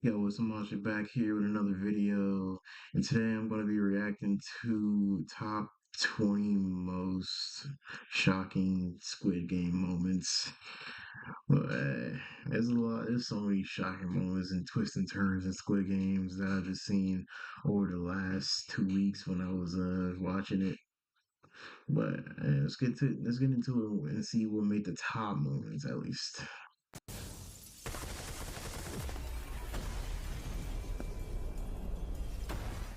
Yo, what's up, back here with another video, and today I'm going to be reacting to top 20 most shocking Squid Game moments. There's so many shocking moments and twists and turns in Squid Games that I've just seen over the last 2 weeks when I was watching it. But let's get into it and see what made the top moments at least.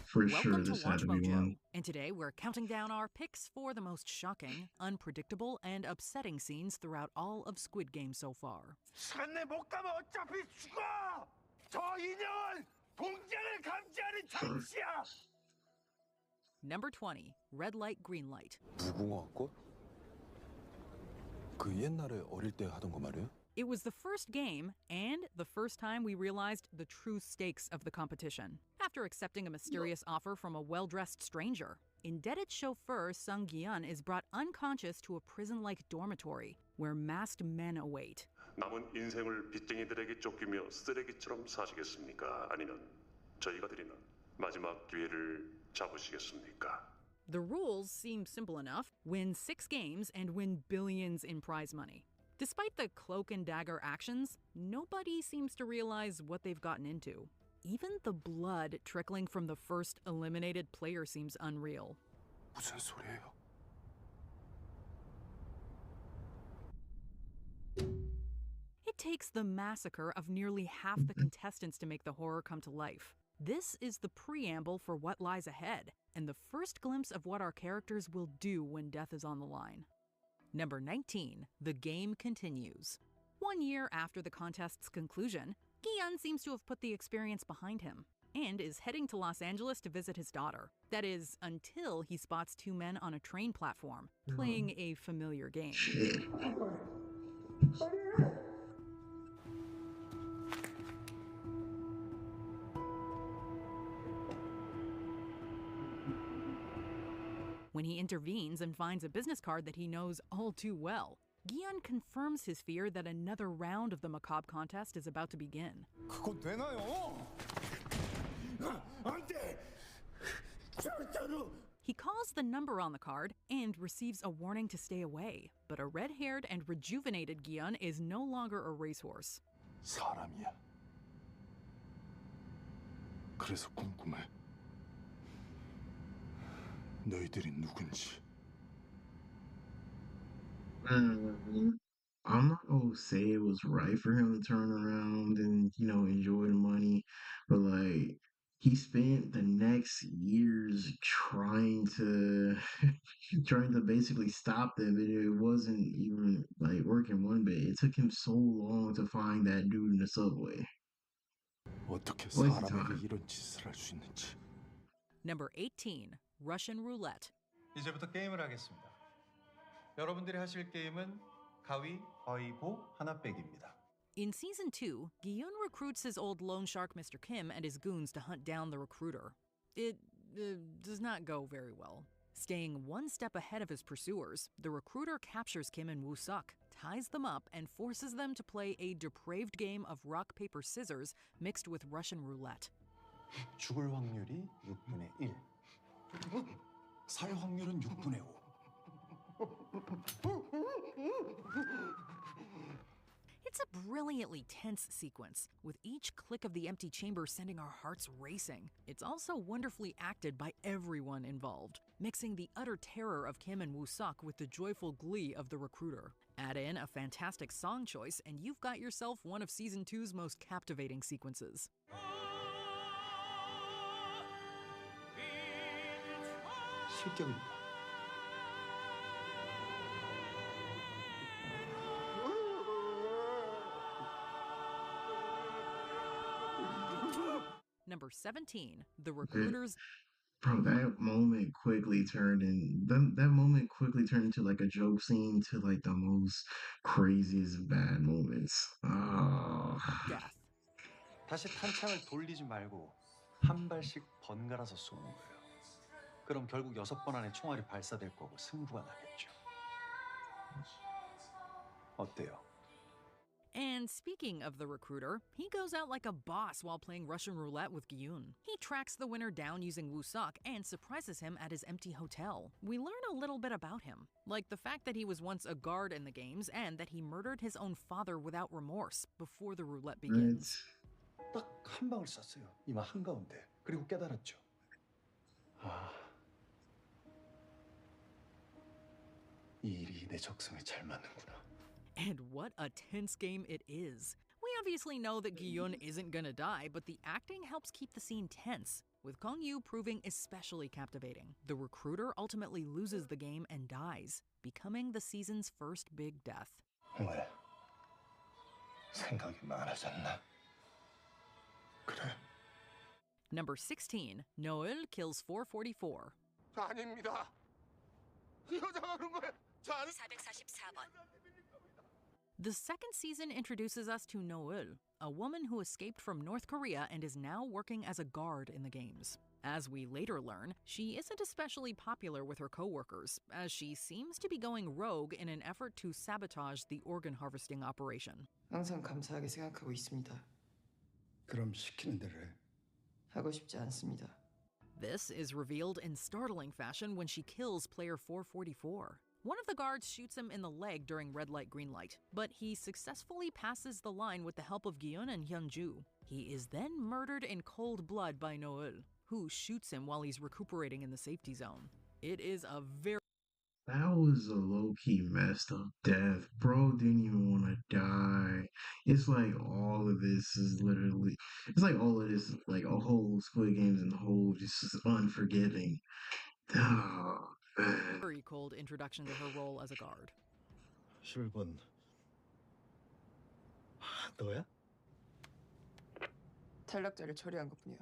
For sure, Welcome to this had Watch to be one. Mojo, and today we're counting down our picks for the most shocking, unpredictable, and upsetting scenes throughout all of Squid Game so far. 산내 못 가면 어차피 죽어! 저 인형은 공장을 감지하는 장치야! Number 20, Red Light, Green Light. 무궁화꽃? 그 옛날에 어릴 때 하던 거 말이야? It was the first game and the first time we realized the true stakes of the competition. After accepting a mysterious offer from a well-dressed stranger, indebted chauffeur Sung Gi-yeon is brought unconscious to a prison-like dormitory where masked men await. 남은 인생을 빚쟁이들에게 쫓기며 쓰레기처럼 사시겠습니까? 아니면 저희가 드리는 마지막 기회를 잡으시겠습니까? The rules seem simple enough. Win 6 games and win billions in prize money. Despite the cloak and dagger actions, nobody seems to realize what they've gotten into. Even the blood trickling from the first eliminated player seems unreal. 무슨 소리예요? It takes the massacre of nearly half the contestants to make the horror come to life. This is the preamble for what lies ahead, and the first glimpse of what our characters will do when death is on the line. Number 19, the game continues. 1 year after the contest's conclusion, Gi-yeon seems to have put the experience behind him and is heading to Los Angeles to visit his daughter. That is, until he spots 2 men on a train platform, playing a familiar game. Shit. When he intervenes and finds a business card that he knows all too well, Gi-yeon confirms his fear that another round of the macabre contest is about to begin. 그거 되나요? 안 돼! 절대로! He calls the number on the card and receives a warning to stay away. But a red-haired and rejuvenated Gi-yeon is no longer a racehorse. 사람이야. 그래서 궁금해. 너희들이 누군지. I'm not gonna say it was right for him to turn around and, enjoy the money, but like he spent the next years trying to trying to basically stop them, and it wasn't even like working one bit. It took him so long to find that dude in the subway. 어떻게 Waste of 사람에게 time. 이런 짓을 할 수 있는지. Number 18, Russian Roulette. 이제부터 게임을 하겠습니다. 여러분들이 하실 게임은 가위, 바위보, 하나 빼기입니다. In Season 2, Gi-yeon recruits his old loan shark Mr. Kim and his goons to hunt down the recruiter. It does not go very well. Staying one step ahead of his pursuers, the recruiter captures Kim and Woo-suk, ties them up, and forces them to play a depraved game of rock, paper, scissors mixed with Russian roulette. 죽을 확률이 6분의 1. 살 확률은 6분의 5. It's a brilliantly tense sequence, with each click of the empty chamber sending our hearts racing. It's also wonderfully acted by everyone involved, mixing the utter terror of Kim and Woo-suk with the joyful glee of the recruiter. Add in a fantastic song choice, and you've got yourself one of Season 2's most captivating sequences. 실격입니다. Number 17, the recruiter's Bro, that moment quickly turned into like a joke scene to like the most craziest bad moments. Oh. death. 다시 탄창을 돌리지 말고 한 발씩 번갈아서 쏘는 거예요. 그럼 결국 6번 안에 총알이 발사될 거고 승부가 나겠죠. 어때요? And speaking of the recruiter, he goes out like a boss while playing Russian roulette with Gyun. He tracks the winner down using Woo-suk and surprises him at his empty hotel. We learn a little bit about him, like the fact that he was once a guard in the games and that he murdered his own father without remorse before the roulette begins. 딱 한 방울 쐈어요. 이마 한가운데. 그리고 깨달았죠. 아, 이 일이 내 적성에 잘 맞는구나. And what a tense game it is. We obviously know that Gyun isn't gonna die, but the acting helps keep the scene tense, with Kong Yu proving especially captivating. The recruiter ultimately loses the game and dies, becoming the season's first big death. 왜? 생각이 많아졌나? 그래. Number 16, Noel kills 444. 아닙니다. 여자가 그런 거예요. 저 아는 444번. The second season introduces us to Noel, a woman who escaped from North Korea and is now working as a guard in the games. As we later learn, she isn't especially popular with her coworkers, as she seems to be going rogue in an effort to sabotage the organ harvesting operation. 항상 감사하게 생각하고 있습니다. 그럼 시키는 대로 해. 하고 싶지 않습니다. This is revealed in startling fashion when she kills player 444. One of the guards shoots him in the leg during red light, green light, but he successfully passes the line with the help of Gyun and Hyunju. He is then murdered in cold blood by Noel, who shoots him while he's recuperating in the safety zone. It is a very That was a low-key messed up death. Bro didn't even want to die. It's like all of this is literally, it's like all of this, like a whole Squid Games and the whole just unforgiving. Oh, man. very cold introduction to her role as a guard. 11번. 너야? 탈락자를 처리한 것뿐이야.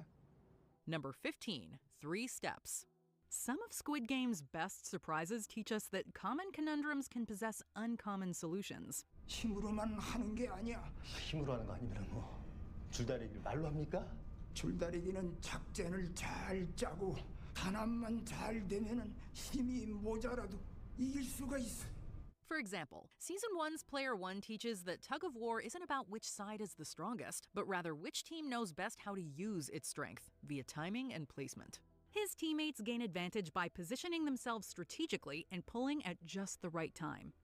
Number 15, 3 steps. Some of Squid Game's best surprises teach us that common conundrums can possess uncommon solutions. 힘으로만 하는 게 아니야. 힘으로 하는 거 아니면 뭐 줄다리기를 말로 합니까? 줄다리기는 작전을 잘 짜고 단합만 잘 되면은 힘이 모자라도 이길 수가 있어. For example, Season 1's Player 1 teaches that tug of war isn't about which side is the strongest, but rather which team knows best how to use its strength, via timing and placement. His teammates gain advantage by positioning themselves strategically and pulling at just the right time.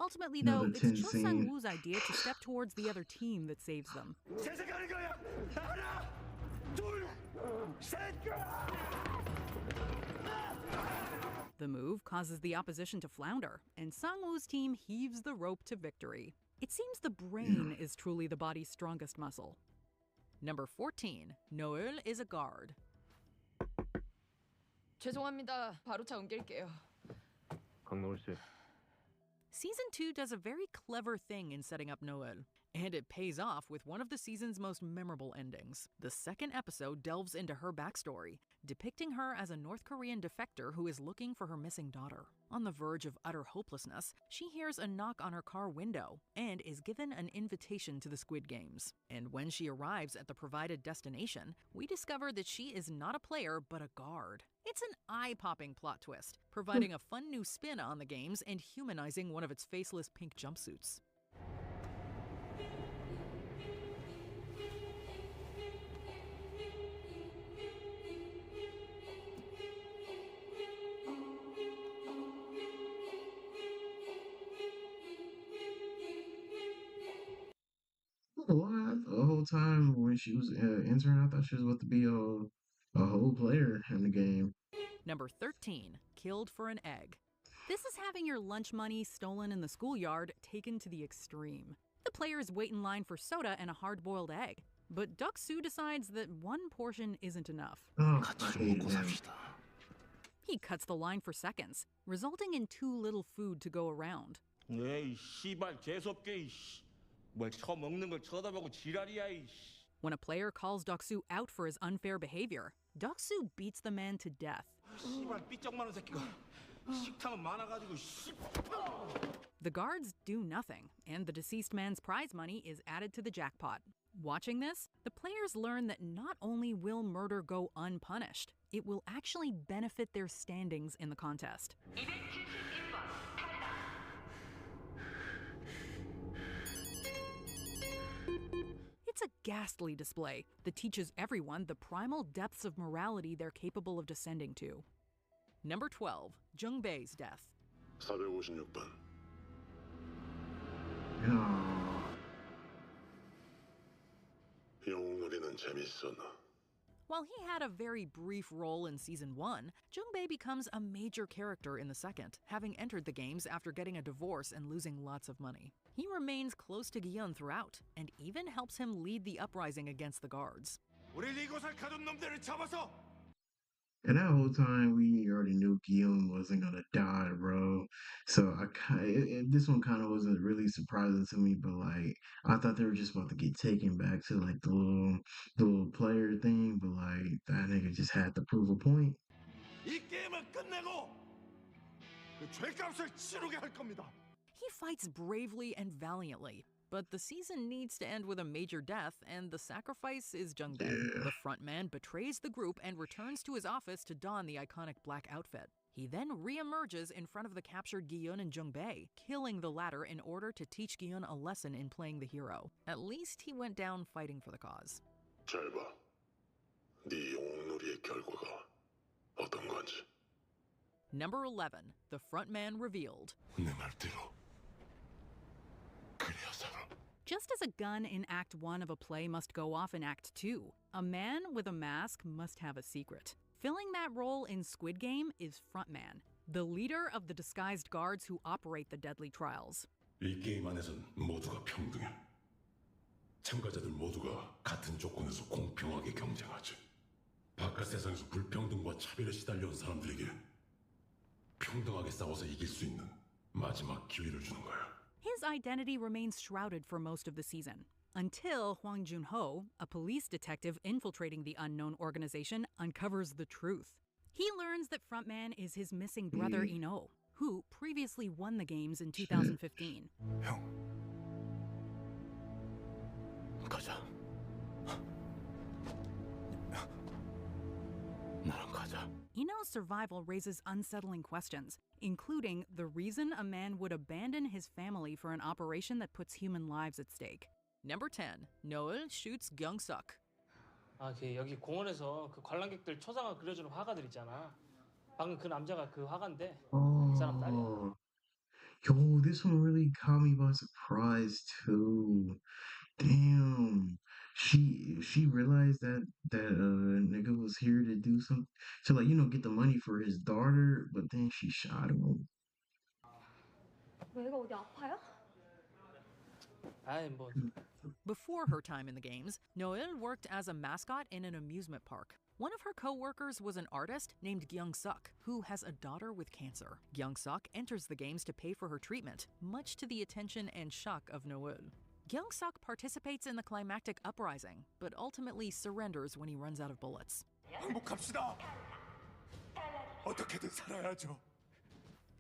Ultimately, though, Another it's tense Cho scene. Sang-woo's idea to step towards the other team that saves them. 재생하는 거야. 하나, 둘, 셋. The move causes the opposition to flounder, and Sang-woo's team heaves the rope to victory. It seems the brain is truly the body's strongest muscle. Number 14, Noel is a guard. 죄송합니다. 바로 차 옮길게요. 강노을 씨, Season 2 does a very clever thing in setting up Noel, and it pays off with one of the season's most memorable endings. The second episode delves into her backstory, depicting her as a North Korean defector who is looking for her missing daughter. On the verge of utter hopelessness, she hears a knock on her car window and is given an invitation to the Squid Games. And when she arrives at the provided destination, we discover that she is not a player but a guard. It's an eye-popping plot twist, providing a fun new spin on the games and humanizing one of its faceless pink jumpsuits. What? The whole time when she was intern, I thought she was about to be a whole player in the game. Number 13, killed for an egg. This is having your lunch money stolen in the schoolyard taken to the extreme. The players wait in line for soda and a hard-boiled egg, but Deok-soo decides that one portion isn't enough. Oh, I hated him. He cuts the line for seconds, resulting in too little food to go around. 에이 씨발 재수없게 이씨. 뭘 처먹는 걸 쳐다보고 지랄이야 이씨. When a player calls Deok-soo out for his unfair behavior, Deok-soo beats the man to death. 씨발 삐쩍마른 새끼가 식탐은 많아가지고 씨. The guards do nothing, and the deceased man's prize money is added to the jackpot. Watching this, the players learn that not only will murder go unpunished, it will actually benefit their standings in the contest. It's a ghastly display that teaches everyone the primal depths of morality they're capable of descending to. Number 12, Jungbei's death. 456번. 영웅놀이는 재밌었나? While he had a very brief role in Season 1, Jungbei becomes a major character in the second, having entered the games after getting a divorce and losing lots of money. He remains close to Gion throughout, and even helps him lead the uprising against the guards. 우리 이곳을 가둔 놈들을 잡아서 And that whole time, we already knew Guillaume wasn't gonna die, bro. So this one kind of wasn't really surprising to me, but like I thought they were just about to get taken back to like the little player thing, but like that nigga just had to prove a point. 이 게임을 끝내고 그 죄값을 치르게 할 겁니다. He fights bravely and valiantly, but the season needs to end with a major death, and the sacrifice is Jungbei. Yeah. The frontman betrays the group and returns to his office to don the iconic black outfit. He then re-emerges in front of the captured Gion and Jungbei, killing the latter in order to teach Gion a lesson in playing the hero. At least he went down fighting for the cause. 잘 봐. 네 영웅놀이의 결과가 어떤 건지. Number 11, the frontman revealed. 내 말대로 그래야 살아. Just as a gun in Act 1 of a play must go off in Act 2, a man with a mask must have a secret. Filling that role in Squid Game is Frontman, the leader of the disguised guards who operate the deadly trials. 이 게임 안에선 모두가 평등해. 참가자들 모두가 같은 조건에서 공평하게 경쟁하지. 바깥 세상에서 불평등과 차별에 시달려온 사람들에게 평등하게 싸워서 이길 수 있는 마지막 기회를 주는 거야. His identity remains shrouded for most of the season, until Hwang Jun-ho, a police detective infiltrating the unknown organization, uncovers the truth. He learns that Frontman is his missing brother Ino, who previously won the games in 2015. 형, 가자. 나랑 가자. Ino's survival raises unsettling questions, including the reason a man would abandon his family for an operation that puts human lives at stake. Number 10, Noel shoots Gyung-suk. 여기 공원에서 그 관람객들 초상화 그려주는 화가들 있잖아. 방금 그 남자가 그 화가인데 그 사람 딸이야. Yo, this one really caught me by surprise too. Damn. She realized that nigga was here to do something to like, get the money for his daughter, but then she shot him. 왜 애가 어디 아파요? Before her time in the games, Noel worked as a mascot in an amusement park. One of her co-workers was an artist named Gyung-suk, who has a daughter with cancer. Gyung-suk enters the games to pay for her treatment, much to the attention and shock of Noel. Gyung-suk participates in the climactic uprising, but ultimately surrenders when he runs out of bullets. 항복합시다. 어떻게든 살아야죠.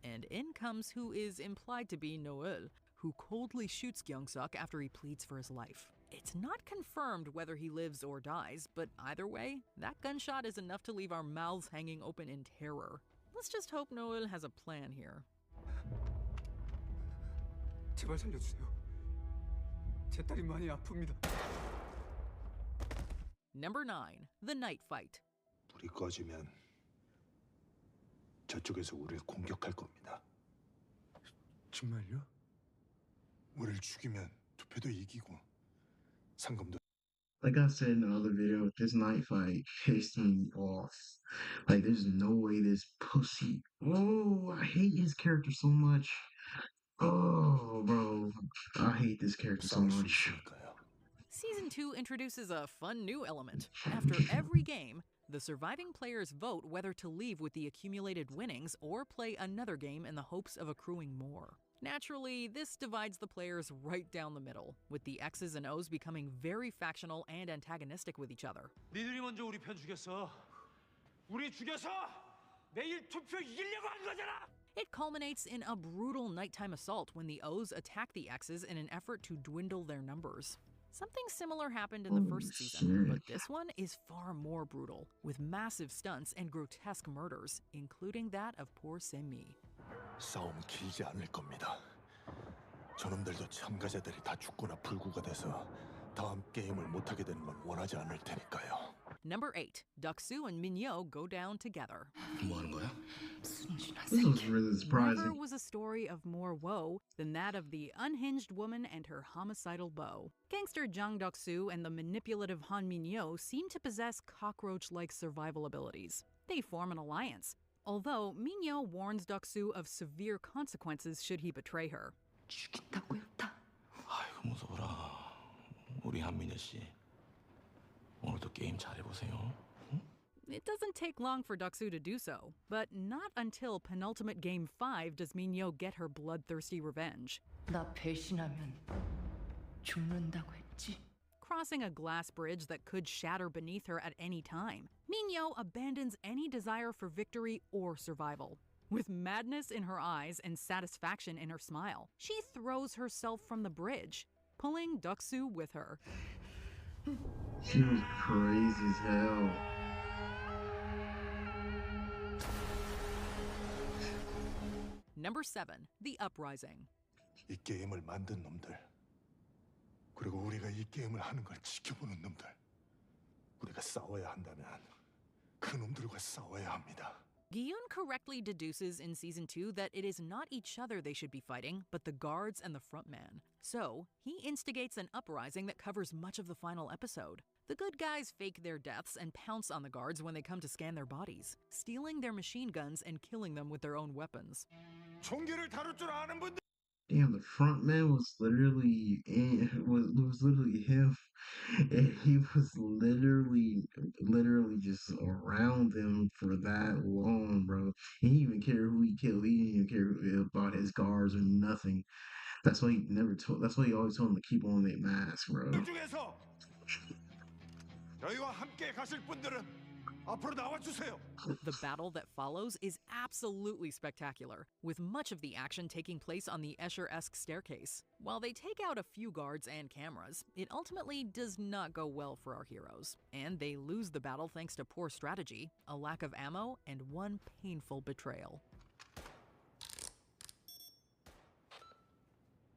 And in comes who is implied to be Noel, who coldly shoots Gyung-suk after he pleads for his life. It's not confirmed whether he lives or dies, but either way, that gunshot is enough to leave our mouths hanging open in terror. Let's just hope Noel has a plan here. 제발 살려주세요. 제 딸이 많이 아픕니다. Number 9, the night fight. 불이 꺼지면 저쪽에서 우리를 공격할 겁니다. 정말요? 우리를 죽이면 투표도 이기고 상금도. Like I said in the other video, this night fight pissed me off. Like, there's no way this pussy. Oh, I hate his character so much. Oh, bro, I hate this character so much. Season 2 introduces a fun new element. After every game, the surviving players vote whether to leave with the accumulated winnings or play another game in the hopes of accruing more. Naturally, this divides the players right down the middle, with the X's and O's becoming very factional and antagonistic with each other. 니들이 먼저 우리 편 죽였어. 우리 죽여서 내일 투표 이기려고 한 거잖아. It culminates in a brutal nighttime assault when the O's attack the X's in an effort to dwindle their numbers. Something similar happened in the Holy first season, shit. but this one is far more brutal, with massive stunts and grotesque murders, including that of poor Semi. 싸움은 길지 않을 겁니다. 저놈들도 참가자들이 다 죽거나 불구가 돼서 다음 게임을 못하게 되는 건 원하지 않을 테니까요. Number 8. Deok-soo and Min-yo go down together. 뭐 하는 거야? This was really surprising. Never was a story of more woe than that of the unhinged woman and her homicidal beau. Gangster Jang Deok-soo and the manipulative Han Min-yo seem to possess cockroach-like survival abilities. They form an alliance, although Min-yo warns Deok-soo of severe consequences should he betray her. 죽인다고 했다. 아이고 무서워라. 우리 한민여 씨. 오늘도 게임 잘해보세요. It doesn't take long for Deok-soo to do so, but not until penultimate game 5 does Min-yo get her bloodthirsty revenge. 나 배신하면 죽는다고 했지. Crossing a glass bridge that could shatter beneath her at any time, Min-yo abandons any desire for victory or survival. With madness in her eyes and satisfaction in her smile, she throws herself from the bridge, pulling Deok-soo with her. She was crazy as hell. Number 7. The Uprising. 이 게임을 만든 놈들, 그리고 우리가 이 게임을 하는 걸 지켜보는 놈들, 우리가 싸워야 한다면 그 놈들과 싸워야 합니다. Gi-yeon correctly deduces in Season 2 that it is not each other they should be fighting, but the guards and the frontman. So, he instigates an uprising that covers much of the final episode. The good guys fake their deaths and pounce on the guards when they come to scan their bodies, stealing their machine guns and killing them with their own weapons. 총기를 다룰 줄 아는 분들. Damn, the front man was literally was literally him, and he was literally just around them for that long, bro. He didn't even care who he killed. He didn't even care about his guards or nothing. That's why he never told. That's why he always told them to keep on their mask, bro. 중에서 저희와 함께 가실 분들은 앞으로 나와 주세요. The battle that follows is absolutely spectacular, with much of the action taking place on the Escher-esque staircase. While they take out a few guards and cameras, it ultimately does not go well for our heroes, and they lose the battle thanks to poor strategy, a lack of ammo, and one painful betrayal.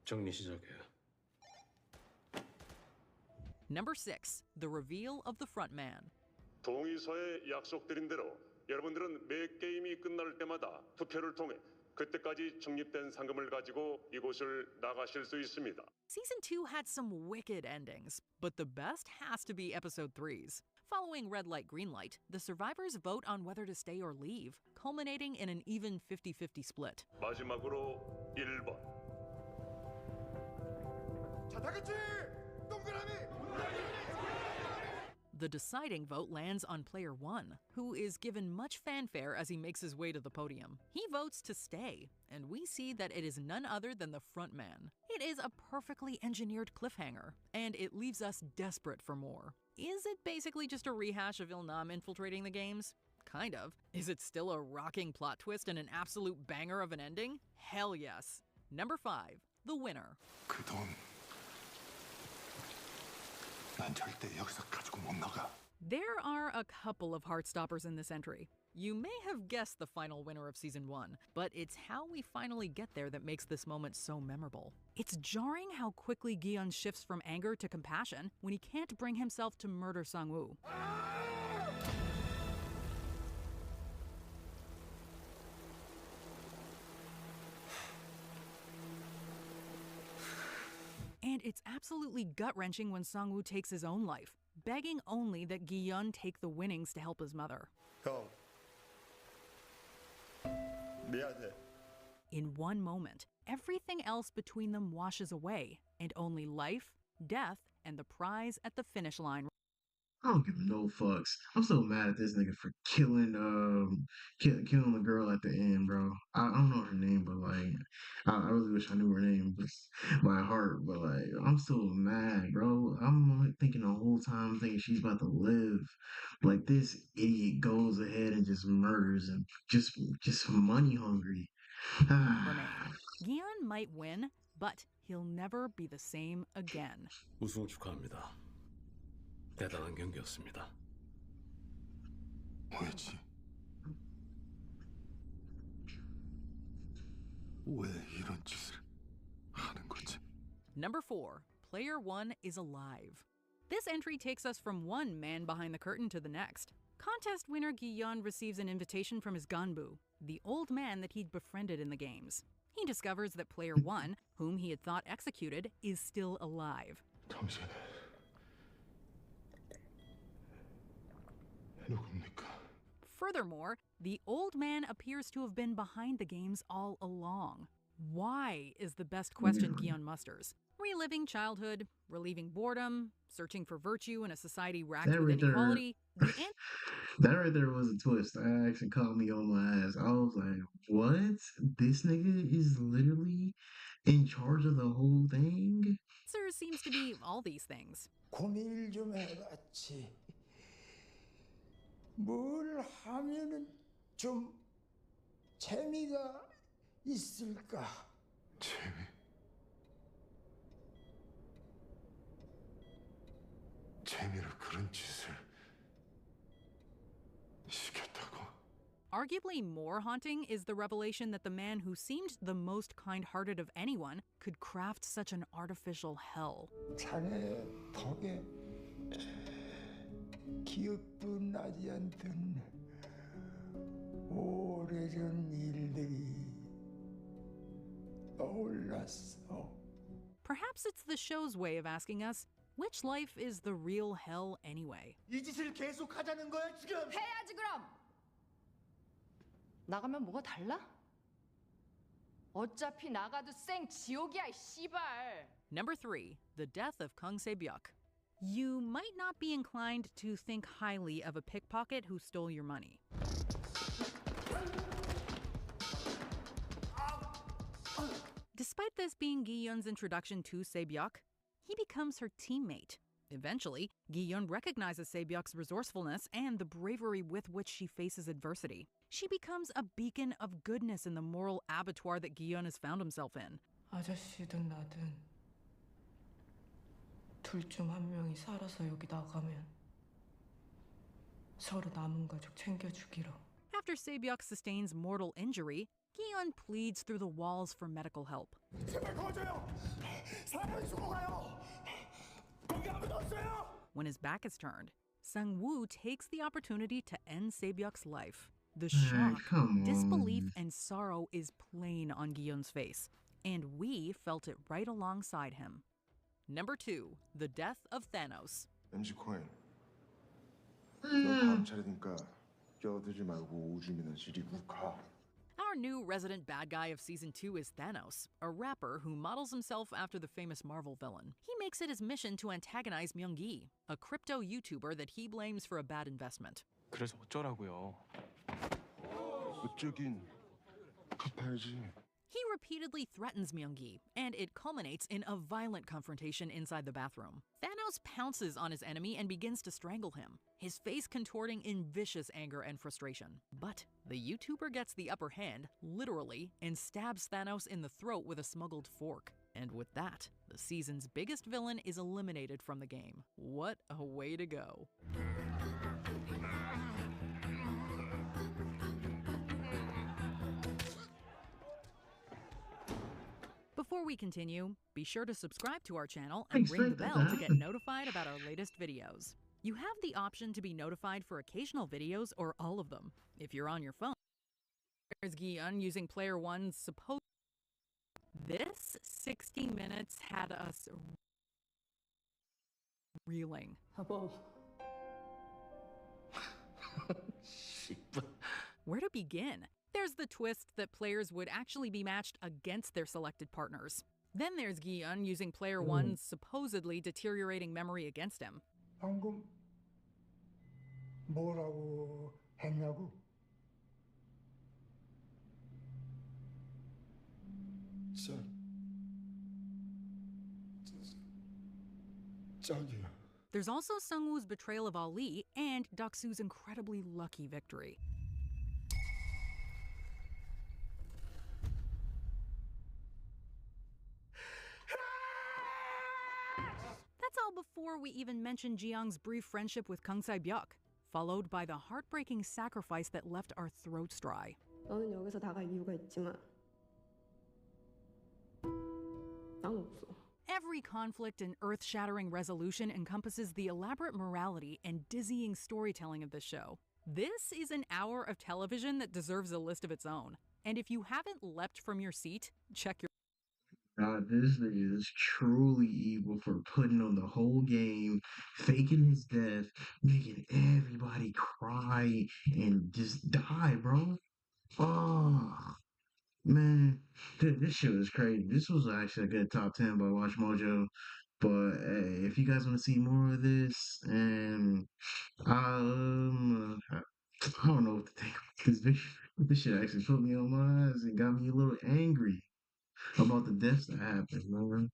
정리 시작해. Number 6. The Reveal of the Frontman. 동의서에 약속드린 대로 여러분들은 매 게임이 끝날 때마다 투표를 통해 그때까지 적립된 상금을 가지고 이곳을 나가실 수 있습니다. Season 2 had some wicked endings, but the best has to be Episode 3's. Following red light, green light, the survivors vote on whether to stay or leave, culminating in an even 50-50 split. 마지막으로 1번. 자, 다 같이 동그라미. The deciding vote lands on player 1, who is given much fanfare as he makes his way to the podium. He votes to stay, and we see that it is none other than the frontman. It is a perfectly engineered cliffhanger, and it leaves us desperate for more. Is it basically just a rehash of Il-nam infiltrating the games? Kind of. Is it still a rocking plot twist and an absolute banger of an ending? Hell yes. Number 5. The Winner. 그 돈, 난 절대 여기서 가지고 못 나가. There are a couple of heartstoppers in this entry. You may have guessed the final winner of Season 1, but it's how we finally get there that makes this moment so memorable. It's jarring how quickly Gi-yeon shifts from anger to compassion when he can't bring himself to murder Sang-woo. And it's absolutely gut-wrenching when Sang-woo takes his own life, begging only that Gi-yeon take the winnings to help his mother. 형, 미안해. In one moment, everything else between them washes away, and only life, death, and the prize at the finish line. I don't give no fucks. I'm so mad at this nigga for killing killing the girl at the end, bro. I don't know her name, but like I really wish I knew her name by heart, but like I'm so mad, bro. I'm like, thinking the whole time thinking she's about to live. Like this idiot goes ahead and just murders him. Just money hungry. Gi-yeon might win, but he'll never be the same again. 우승 축하합니다. 대단한 경기였습니다. 왜지? 왜 이런 짓을 하는 거지? Number 4, Player 1 is alive. This entry takes us from one man behind the curtain to the next. Contest winner Gi-yeon receives an invitation from his ganbu, the old man that he'd befriended in the games. He discovers that Player 1, whom he had thought executed, is still alive. 당신 누굽니까? Furthermore, the old man appears to have been behind the games all along. Why is the best question Gi-yeon musters. Reliving childhood, relieving boredom, searching for virtue in a society racked with inequality. That right there was a twist. That actually caught me on my ass. I was like, what? This nigga is literally in charge of the whole thing? Answer seems to be all these things. 고민을 좀 해봤지. 뭘 하면은 좀 재미가 있을까? 재미로 그런 짓을 시켰다고? Arguably more haunting is the revelation that the man who seemed the most kind-hearted of anyone could craft such an artificial hell. 자네 덕에 기억도 나지 않던 오래전 일들이 떠올랐어. Perhaps it's the show's way of asking us, which life is the real hell anyway? 이 짓을 계속 하자는 거야 지금? 해야지 그럼. 나가면 뭐가 달라? 어차피 나가도 생 지옥이야 이 씨발. Number 3, the death of Kang Se-byuk. You might not be inclined to think highly of a pickpocket who stole your money. Despite this being Gi-yeon's introduction to Se-byuk, he becomes her teammate. Eventually, Gi-yeon recognizes Se-byuk's resourcefulness and the bravery with which she faces adversity. She becomes a beacon of goodness in the moral abattoir that Gi-yeon has found himself in. 아저씨든 나든 둘 중 한 명이 살아서 여기 나가면 서로 남은 가족 챙겨주기로. After Se-byuk sustains mortal injury, Gi-yeon pleads through the walls for medical help. 제발 도와줘요. 사람이 죽어가요. 거기 아무도 없어요. When his back is turned, Sang-woo takes the opportunity to end Se-byuk's life. The shock, come on. disbelief, and sorrow is plain on Gi-yeon's face, and we felt it right alongside him. Number 2, the death of Thanos. MC 코인, 너 다음 차례니까 껴들지 말고 오줌이나 지리고 가. Our new resident bad guy of Season 2 is Thanos, a rapper who models himself after the famous Marvel villain. He makes it his mission to antagonize Myung-gi, a crypto YouTuber that he blames for a bad investment. 그래서 어쩌라고요? 어쩌긴 갚아야지. He repeatedly threatens Myung-gi, and it culminates in a violent confrontation inside the bathroom. Thanos pounces on his enemy and begins to strangle him, his face contorting in vicious anger and frustration. But the YouTuber gets the upper hand, literally, and stabs Thanos in the throat with a smuggled fork. And with that, the season's biggest villain is eliminated from the game. What a way to go. Before we continue, be sure to subscribe to our channel and ring the bell to get notified about our latest videos. You have the option to be notified for occasional videos or all of them. If you're on your phone, there's Gi-yeon using Player 1's supposed... This 60 minutes had us reeling. Where to begin? There's the twist that players would actually be matched against their selected partners. Then there's Gi-yeon using Player 1's supposedly deteriorating memory against him. 방금 뭐라고 했냐고? 짝이야. There's also Sung-woo's betrayal of Ali and Dak-soo's incredibly lucky victory. before we even mention Jiyoung's brief friendship with Kang Sae-byuk, followed by the heartbreaking sacrifice that left our throats dry. 너는 여기서 나갈 이유가 있지만 난 없어. Every conflict and earth-shattering resolution encompasses the elaborate morality and dizzying storytelling of this show. This is an hour of television that deserves a list of its own. And if you haven't leapt from your seat, check your... God, this nigga is truly evil for putting on the whole game, faking his death, making everybody cry and just die, bro. Oh, man. This shit was crazy. This was actually a good top 10 by Watch Mojo. But hey, if you guys want to see more of this, and I don't know what to think about this video. This shit actually put me on my eyes and got me a little angry about the deaths that happened, man.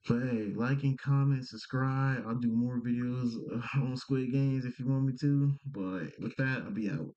But hey, like and comment, subscribe. I'll do more videos on Squid Games if you want me to. But with that, I'll be out.